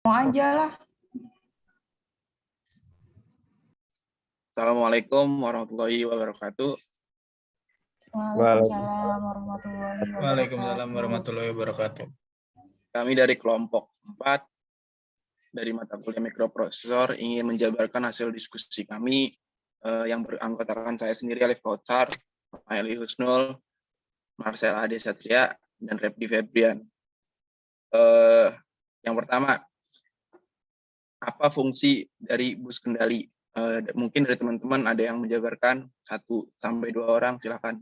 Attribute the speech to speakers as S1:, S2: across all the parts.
S1: Mau aja lah.
S2: Assalamualaikum warahmatullahi wabarakatuh.
S1: Waalaikumsalam warahmatullahi
S3: Waalaikumsalam
S1: wabarakatuh.
S3: warahmatullahi wabarakatuh.
S2: Kami dari kelompok 4 dari mata kuliah mikroprosesor ingin menjabarkan hasil diskusi kami yang beranggotakan saya sendiri, Alif Kautsar, Aili Husnul, Marcel Ade Satria, dan Repdi Febrian. Yang pertama, apa fungsi dari bus kendali? Mungkin dari teman-teman ada yang menjabarkan 1 sampai 2 orang, silakan.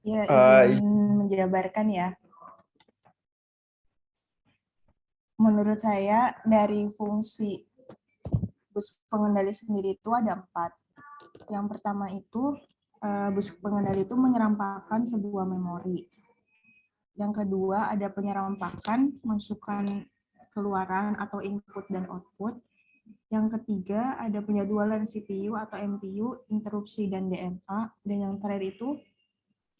S1: Ya, izin menjabarkan ya. Menurut saya dari fungsi bus pengendali sendiri itu ada 4. Yang pertama itu bus pengendali itu menyerampakkan sebuah memori. Yang kedua ada penyerampakan masukan keluaran atau input dan output. Yang ketiga ada penjadwalan CPU atau MPU, interupsi dan DMA. Dan yang terakhir itu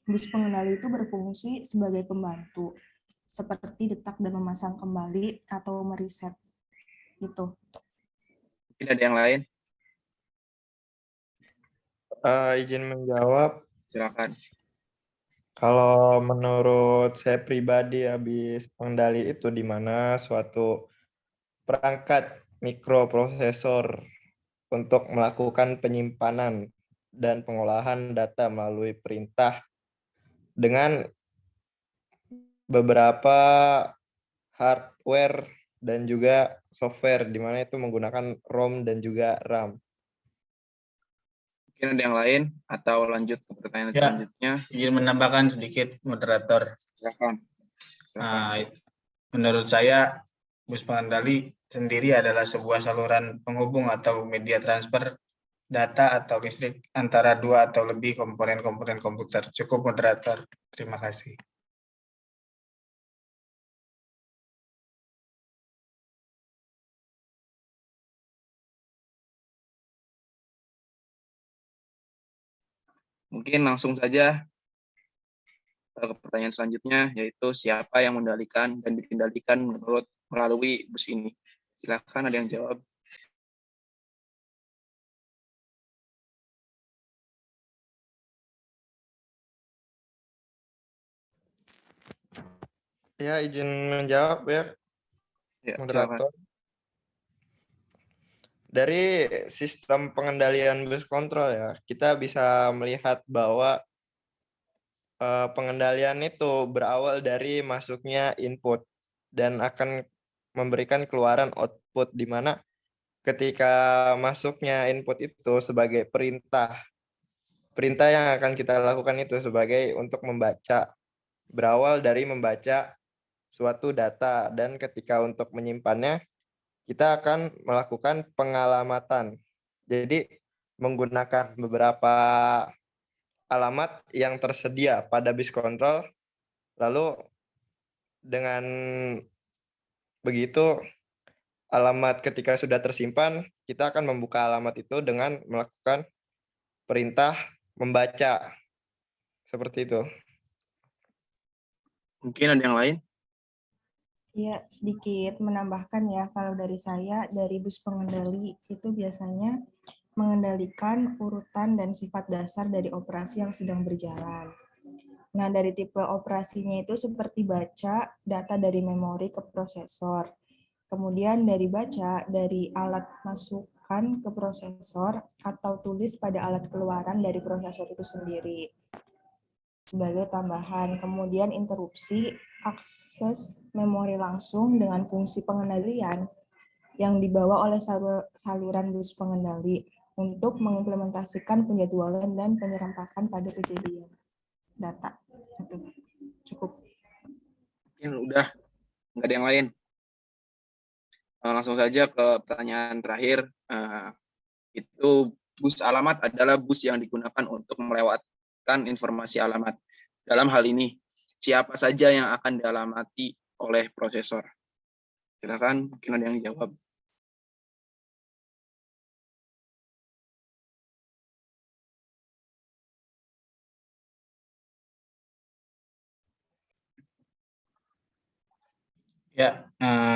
S1: bus pengendali itu berfungsi sebagai pembantu, seperti detak dan memasang kembali atau mereset. Gitu.
S2: Mungkin ada yang lain?
S4: Izin menjawab.
S2: Silakan.
S4: Kalau menurut saya pribadi, habis pengendali itu di mana suatu perangkat mikroprosesor untuk melakukan penyimpanan dan pengolahan data melalui perintah dengan beberapa hardware dan juga software, di mana itu menggunakan ROM dan juga RAM.
S2: Mungkin ada yang lain atau lanjut ke pertanyaan selanjutnya?
S3: Izin menambahkan sedikit, moderator.
S2: Silakan.
S3: Menurut saya, bus pengendali sendiri adalah sebuah saluran penghubung atau media transfer data atau listrik antara 2 atau lebih komponen-komponen komputer. Cukup, moderator. Terima kasih.
S2: Mungkin langsung saja ke pertanyaan selanjutnya, yaitu siapa yang mengendalikan dan dikendalikan melalui bus ini? Silakan, ada yang jawab.
S4: Ya, izin menjawab ya, moderator.
S2: Silakan.
S4: Dari sistem pengendalian bus kontrol ya, kita bisa melihat bahwa pengendalian itu berawal dari masuknya input dan akan memberikan keluaran output, di mana ketika masuknya input itu sebagai perintah yang akan kita lakukan itu sebagai untuk membaca, berawal dari membaca suatu data, dan ketika untuk menyimpannya kita akan melakukan pengalamatan. Jadi menggunakan beberapa alamat yang tersedia pada bus control, lalu dengan begitu alamat ketika sudah tersimpan, kita akan membuka alamat itu dengan melakukan perintah membaca. Seperti itu.
S2: Mungkin ada yang lain?
S1: Ya, sedikit menambahkan ya, kalau dari saya, dari bus pengendali itu biasanya mengendalikan urutan dan sifat dasar dari operasi yang sedang berjalan. Nah, dari tipe operasinya itu seperti baca data dari memori ke prosesor. Kemudian dari baca dari alat masukan ke prosesor atau tulis pada alat keluaran dari prosesor itu sendiri. Sebagai tambahan, kemudian interupsi akses memori langsung dengan fungsi pengendalian yang dibawa oleh saluran bus pengendali untuk mengimplementasikan penjadwalan dan penyerampakan pada kejadian data. Itu cukup.
S2: Mungkin udah, nggak ada yang lain. Langsung saja ke pertanyaan terakhir. Itu bus alamat adalah bus yang digunakan untuk melewatkan informasi alamat. Dalam hal ini, siapa saja yang akan dialamati oleh prosesor? Silakan, mungkin ada yang jawab.
S3: Ya,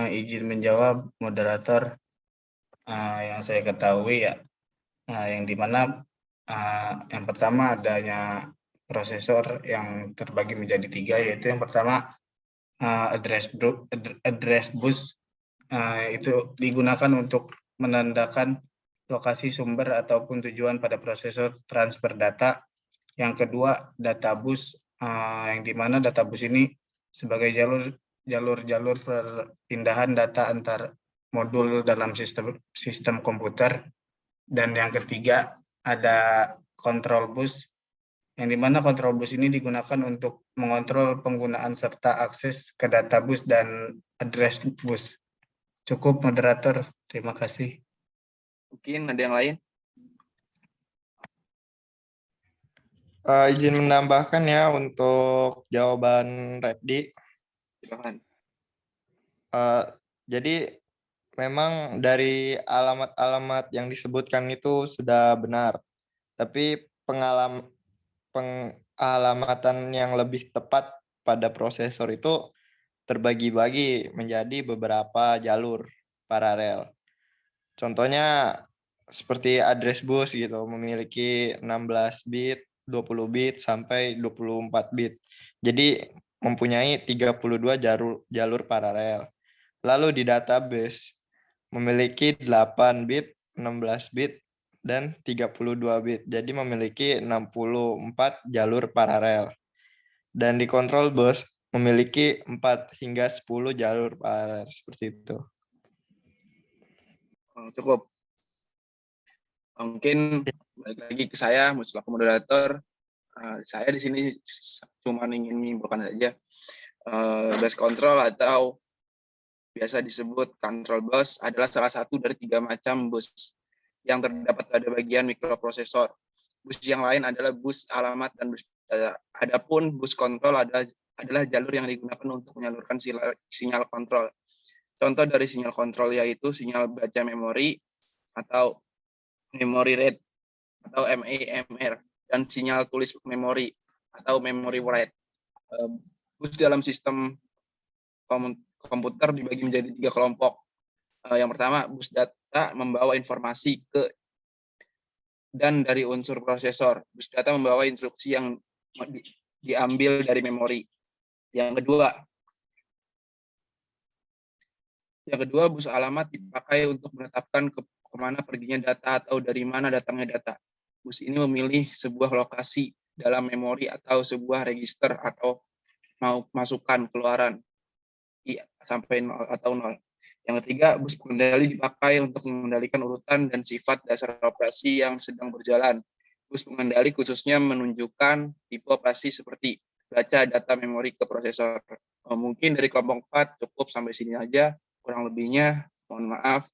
S3: izin menjawab moderator. Yang saya ketahui ya, yang dimana yang pertama adanya prosesor yang terbagi menjadi 3, yaitu yang pertama address bus, itu digunakan untuk menandakan lokasi sumber ataupun tujuan pada prosesor transfer data. Yang kedua, data bus, yang dimana data bus ini sebagai jalur perpindahan data antar modul dalam sistem komputer. Dan yang ketiga, ada control bus, yang dimana control bus ini digunakan untuk mengontrol penggunaan serta akses ke data bus dan address bus. Cukup moderator, terima kasih.
S2: Mungkin ada yang lain?
S4: Izin menambahkan ya untuk jawaban Repdi.
S2: Silakan.
S4: Jadi memang dari alamat-alamat yang disebutkan itu sudah benar, tapi pengalamatan yang lebih tepat pada prosesor itu terbagi-bagi menjadi beberapa jalur paralel. Contohnya seperti address bus gitu, memiliki 16 bit, 20 bit sampai 24 bit. Jadi mempunyai 32 jalur paralel. Lalu di database memiliki 8 bit, 16 bit, dan 32 bit. Jadi memiliki 64 jalur paralel. Dan di control bus memiliki 4 hingga 10 jalur paralel seperti itu.
S2: Cukup. Mungkin balik lagi ke saya, selaku moderator. Saya di sini cuma ingin menyimpulkan saja bus control atau biasa disebut control bus adalah salah satu dari 3 macam bus yang terdapat pada bagian mikroprosesor. Bus yang lain adalah bus alamat dan bus data. Adapun bus control adalah jalur yang digunakan untuk menyalurkan sinyal kontrol. Contoh dari sinyal kontrol yaitu sinyal baca memori atau memory read atau MEMR, dan sinyal tulis memori atau memory write. Bus dalam sistem komputer dibagi menjadi 3 kelompok. Yang pertama, bus data membawa informasi ke dan dari unsur prosesor. Bus data membawa instruksi yang diambil dari memori. Yang kedua, bus alamat dipakai untuk menetapkan kemana perginya data atau dari mana datangnya data. Bus ini memilih sebuah lokasi dalam memori atau sebuah register atau mau masukkan keluaran sampai 0 atau 0. Yang ketiga, bus pengendali dipakai untuk mengendalikan urutan dan sifat dasar operasi yang sedang berjalan. Bus pengendali khususnya menunjukkan tipe operasi seperti baca data memori ke prosesor. Mungkin dari kelompok 4 cukup sampai sini aja. Kurang lebihnya, mohon maaf.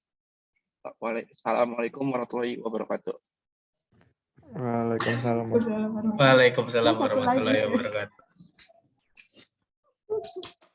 S2: Assalamualaikum warahmatullahi wabarakatuh.
S4: Waalaikumsalam.
S3: Waalaikumsalam
S1: Satu lagi.
S3: warahmatullahi wabarakatuh.